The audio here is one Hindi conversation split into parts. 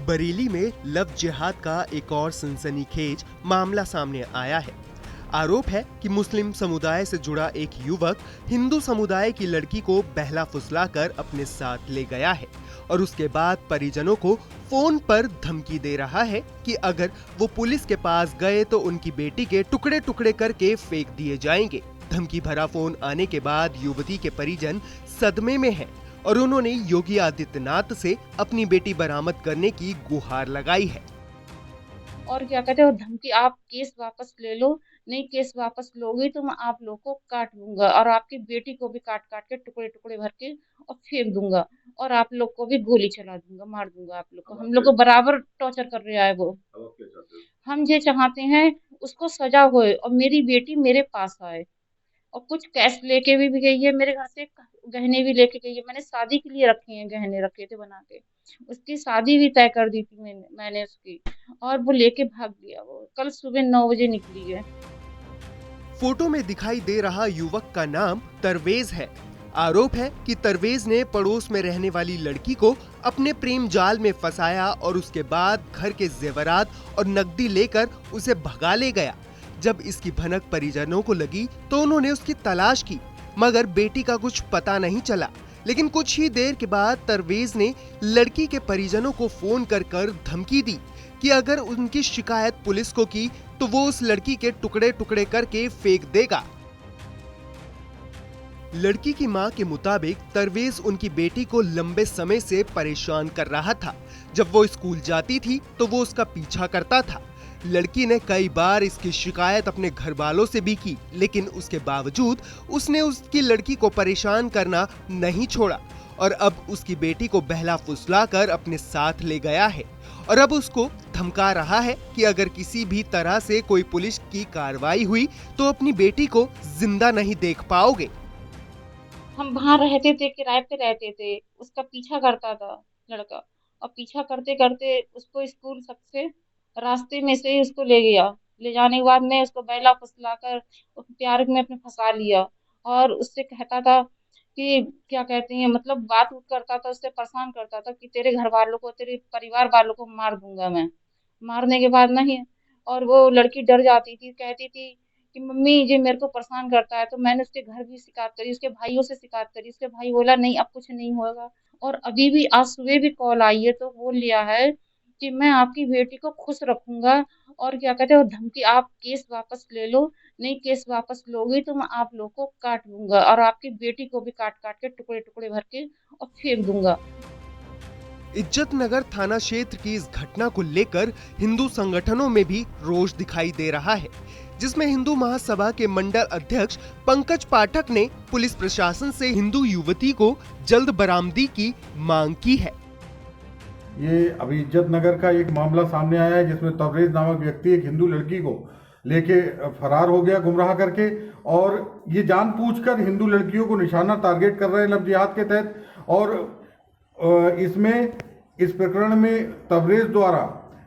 बरेली में लव जिहाद का एक और सनसनीखेज मामला सामने आया है। आरोप है कि मुस्लिम समुदाय से जुड़ा एक युवक हिंदू समुदाय की लड़की को बहला फुसलाकर अपने साथ ले गया है और उसके बाद परिजनों को फोन पर धमकी दे रहा है कि अगर वो पुलिस के पास गए तो उनकी बेटी के टुकड़े टुकड़े करके फेंक दिए जाएंगे। धमकी भरा फोन आने के बाद युवती के परिजन सदमे में हैं और उन्होंने योगी आदित्यनाथ से अपनी बेटी बरामद करने की गुहार लगाई है। और क्या कहते हो, धमकी, आप केस वापस ले लो, नहीं केस वापस लोगे तो मैं आप लोग को काट दूंगा और आपकी बेटी को भी काट काट के टुकड़े टुकड़े भर के और फेंक दूंगा और आप लोग को भी गोली चला दूंगा, मार दूंगा आप लोग को। हम लोग को बराबर टॉर्चर कर रहा है वो। हम ये चाहते हैं उसको सजा होए और मेरी बेटी मेरे पास आए। और कुछ कैश लेके भी गई है मेरे घर से, गहने भी लेके गई है। मैंने शादी के लिए रखे हैं, गहने रखे थे बना के। उसकी शादी भी तय कर दी थी मैंने उसकी, और वो लेके भाग गया। वो कल सुबह 9 बजे निकली है। फोटो में दिखाई दे रहा युवक का नाम तरवेज है। आरोप है कि तरवेज ने पड़ोस में रहने वाली लड़की को अपने प्रेम जाल में फंसाया और उसके बाद घर के जेवरात और नकदी लेकर उसे भगा ले गया। जब इसकी भनक परिजनों को लगी तो उन्होंने उसकी तलाश की, मगर बेटी का कुछ पता नहीं चला। लेकिन कुछ ही देर के बाद तरवेज ने लड़की के परिजनों को फोन कर धमकी दी कि अगर उनकी शिकायत पुलिस को की तो वो उस लड़की के टुकड़े टुकड़े करके फेंक देगा। लड़की की मां के मुताबिक तरवेज उनकी बेटी को लंबे समय से परेशान कर रहा था। जब वो स्कूल जाती थी तो वो उसका पीछा करता था। लड़की ने कई बार इसकी शिकायत अपने घर वालों से भी की, लेकिन उसके बावजूद उसने उसकी लड़की को परेशान करना नहीं छोड़ा और अब उसकी बेटी को बहला फुसलाकर अपने साथ ले गया है और अब उसको धमका रहा है कि अगर किसी भी तरह से कोई पुलिस की कार्रवाई हुई तो अपनी बेटी को जिंदा नहीं देख पाओगे। हम वहां रहते थे, किराए पे रहते थे। उसका पीछा करता था लड़का, और पीछा करते करते उसको स्कूल तक से रास्ते में से ही उसको ले गया। ले जाने के बाद में उसको बैला फुसलाकर प्यार में अपने फंसा लिया और उससे कहता था कि क्या कहते हैं, मतलब बात उत करता था, उससे परेशान करता था कि तेरे घर वालों को, तेरे परिवार वालों को मार दूंगा मैं। मारने के बाद नहीं, और वो लड़की डर जाती थी, कहती थी कि मम्मी ये मेरे को परेशान करता है। तो मैंने उसके घर भी शिकायत करी, उसके भाइयों से शिकायत करी। उसके भाई बोला नहीं अब कुछ नहीं होगा। और अभी भी आज सुबह भी कॉल आई है तो बोल लिया है कि मैं आपकी बेटी को खुश रखूंगा। और क्या कहते हो, धमकी, आप केस वापस ले लो, नहीं केस वापस लोगे तो मैं आप लोग को काट दूंगा और आपकी बेटी को भी काट काट के टुकड़े टुकड़े भर के और फेंक दूंगा। इज्जतनगर थाना क्षेत्र की इस घटना को लेकर हिंदू संगठनों में भी रोष दिखाई दे रहा है, जिसमें हिंदू महासभा के मंडल अध्यक्ष पंकज पाठक ने पुलिस प्रशासन से हिंदू युवती को जल्द बरामदी की मांग की है। ये अभी इज्जतनगर का एक मामला सामने आया है जिसमें तबरेज नामक व्यक्ति एक हिंदू लड़की को लेके फरार हो गया गुमराह करके, और ये जानबूझकर हिंदू लड़कियों को निशाना टारगेट कर रहे हैं लव जिहाद के तहत। और इसमें इस प्रकरण में तबरेज द्वारा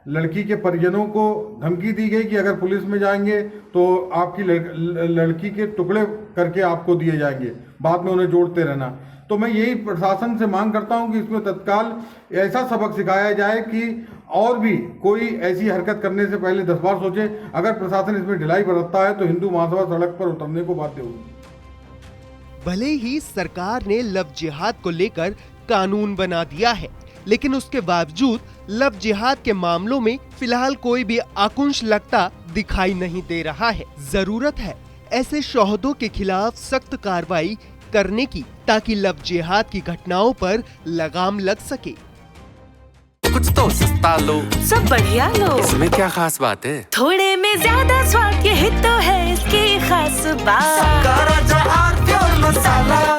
लड़की के परिजनों को धमकी दी गई कि अगर पुलिस में जाएंगे तो आपकी लड़की के टुकड़े करके आपको दिए जाएंगे, बाद में उन्हें जोड़ते रहना। तो मैं यही प्रशासन से मांग करता हूं कि इसमें तत्काल ऐसा सबक सिखाया जाए कि और भी कोई ऐसी हरकत करने से पहले 10 बार सोचे। अगर प्रशासन इसमें ढिलाई बरतता है तो हिंदू महासभा सड़क पर उतरने को बाध्य होगी। भले ही सरकार ने लव जिहाद को लेकर कानून बना दिया है, लेकिन उसके बावजूद लव जिहाद के मामलों में फिलहाल कोई भी आकुंश लगता दिखाई नहीं दे रहा है। जरूरत है ऐसे शोहदों के खिलाफ सख्त कार्रवाई करने की, ताकि लव जिहाद की घटनाओं पर लगाम लग सके। कुछ तो सस्ता लो, सब बढ़िया लो, इसमें क्या खास बात है? थोड़े में ज्यादा स्वाद, यही तो है इसकी खास बात। मसाला